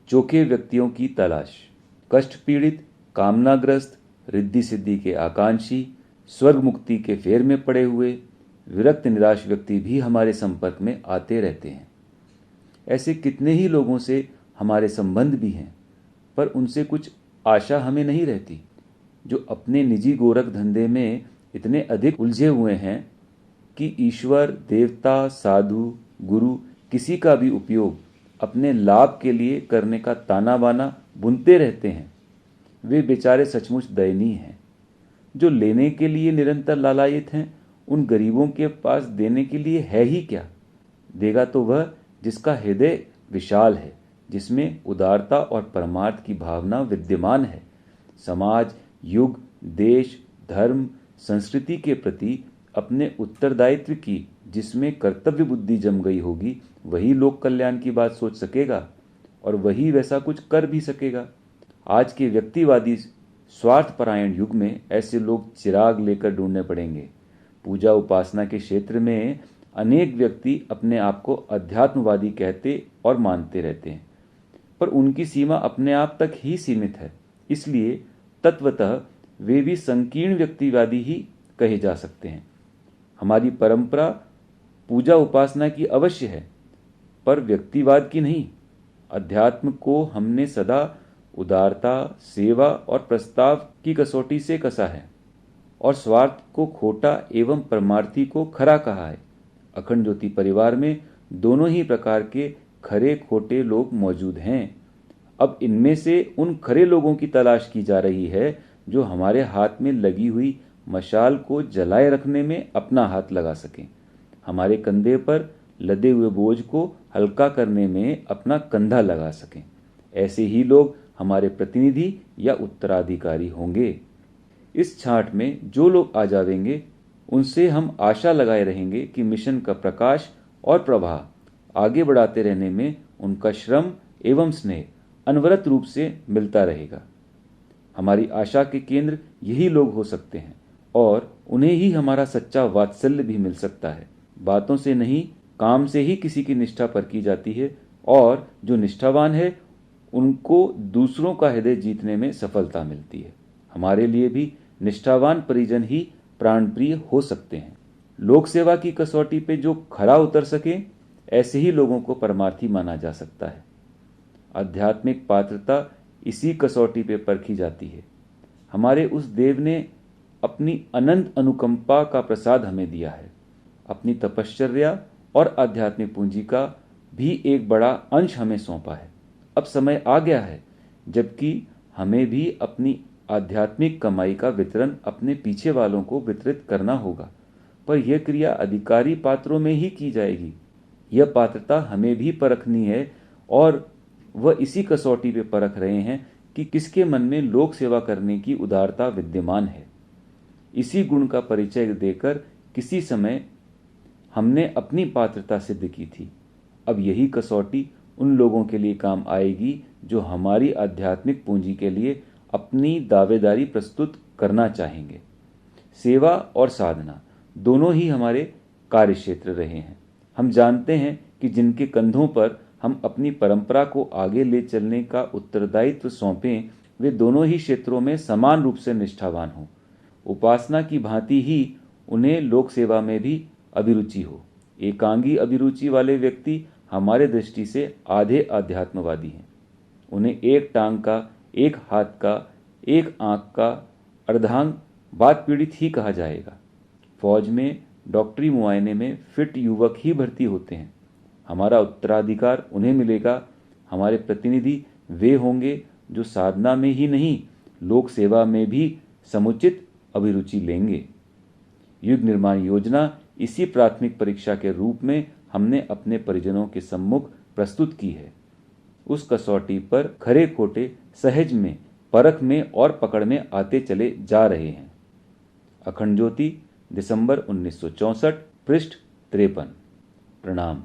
चोखे व्यक्तियों की तलाश। कष्ट पीड़ित, कामनाग्रस्त, रिद्धि सिद्धि के आकांक्षी, स्वर्ग मुक्ति के फेर में पड़े हुए विरक्त निराश व्यक्ति भी हमारे संपर्क में आते रहते हैं। ऐसे कितने ही लोगों से हमारे संबंध भी हैं, पर उनसे कुछ आशा हमें नहीं रहती, जो अपने निजी गोरख धंधे में इतने अधिक उलझे हुए हैं कि ईश्वर, देवता, साधु, गुरु किसी का भी उपयोग अपने लाभ के लिए करने का ताना बाना बुनते रहते हैं। वे बेचारे सचमुच दयनीय हैं। जो लेने के लिए निरंतर लालायित हैं, उन गरीबों के पास देने के लिए है ही क्या? देगा तो वह जिसका हृदय विशाल है, जिसमें उदारता और परमार्थ की भावना विद्यमान है। समाज, युग, देश, धर्म, संस्कृति के प्रति अपने उत्तरदायित्व की जिसमें कर्तव्य बुद्धि जम गई होगी, वही लोक कल्याण की बात सोच सकेगा और वही वैसा कुछ कर भी सकेगा। आज के व्यक्तिवादी स्वार्थपरायण युग में ऐसे लोग चिराग लेकर ढूंढने पड़ेंगे। पूजा उपासना के क्षेत्र में अनेक व्यक्ति अपने आप को अध्यात्मवादी कहते और मानते रहते हैं, पर उनकी सीमा अपने आप तक ही सीमित है। इसलिए तत्वतः वे भी संकीर्ण व्यक्तिवादी ही कहे जा सकते हैं। हमारी परंपरा पूजा उपासना की अवश्य है, पर व्यक्तिवाद की नहीं। अध्यात्म को हमने सदा उदारता, सेवा और प्रस्ताव की कसौटी से कसा है और स्वार्थ को खोटा एवं परमार्थी को खरा कहा है। अखंड ज्योति परिवार में दोनों ही प्रकार के खरे खोटे लोग मौजूद हैं। अब इनमें से उन खरे लोगों की तलाश की जा रही है जो हमारे हाथ में लगी हुई मशाल को जलाए रखने में अपना हाथ लगा सकें, हमारे कंधे पर लदे हुए बोझ को हल्का करने में अपना कंधा लगा सकें। ऐसे ही लोग हमारे प्रतिनिधि या उत्तराधिकारी होंगे। इस छांट में जो लोग आ जावेंगे, उनसे हम आशा लगाए रहेंगे कि मिशन का प्रकाश और प्रवाह आगे बढ़ाते रहने में उनका श्रम एवं स्नेह अनवरत रूप से मिलता रहेगा। हमारी आशा के केंद्र यही लोग हो सकते हैं और उन्हें ही हमारा सच्चा वात्सल्य भी मिल सकता है। बातों से नहीं, काम से ही किसी की निष्ठा परखी जाती है और जो निष्ठावान है उनको दूसरों का हृदय जीतने में सफलता मिलती है। हमारे लिए भी निष्ठावान परिजन ही प्राणप्रिय हो सकते हैं। लोक सेवा की कसौटी पे जो खरा उतर सके, ऐसे ही लोगों को परमार्थी माना जा सकता है। आध्यात्मिक पात्रता इसी कसौटी पे परखी जाती है। हमारे उस देव ने अपनी अनंत अनुकंपा का प्रसाद हमें दिया है। अपनी तपश्चर्या और आध्यात्मिक पूंजी का भी एक बड़ा अंश हमें सौंपा है। अब समय आ गया है जबकि हमें भी अपनी आध्यात्मिक कमाई का वितरण अपने पीछे वालों को वितरित करना होगा, पर यह क्रिया अधिकारी पात्रों में ही की जाएगी। यह पात्रता हमें भी परखनी है और वह इसी कसौटी पे परख रहे हैं कि किसके मन में लोक सेवा करने की उदारता विद्यमान है। इसी गुण का परिचय देकर किसी समय हमने अपनी पात्रता सिद्ध की थी। अब यही कसौटी उन लोगों के लिए काम आएगी जो हमारी आध्यात्मिक पूंजी के लिए अपनी दावेदारी प्रस्तुत करना चाहेंगे। सेवा और साधना दोनों ही हमारे कार्य क्षेत्र रहे हैं। हम जानते हैं कि जिनके कंधों पर हम अपनी परंपरा को आगे ले चलने का उत्तरदायित्व सौंपें, वे दोनों ही क्षेत्रों में समान रूप से निष्ठावान हों। उपासना की भांति ही उन्हें लोक सेवा में भी अभिरुचि हो। एकांगी अभिरुचि वाले व्यक्ति हमारे दृष्टि से आधे अध्यात्मवादी हैं। उन्हें एक टांग का, एक हाथ का, एक आंख का अर्धांग बात पीड़ित ही कहा जाएगा। फौज में डॉक्टरी मुआयने में फिट युवक ही भर्ती होते हैं। हमारा उत्तराधिकार उन्हें मिलेगा। हमारे प्रतिनिधि वे होंगे जो साधना में ही नहीं, लोक सेवा में भी समुचित अभिरुचि लेंगे। युग निर्माण योजना इसी प्राथमिक परीक्षा के रूप में हमने अपने परिजनों के सम्मुख प्रस्तुत की है। उस कसौटी पर खरे खोटे सहज में, परख में और पकड़ में आते चले जा रहे हैं। अखंड ज्योति, दिसंबर 1964, पृष्ठ 53। प्रणाम।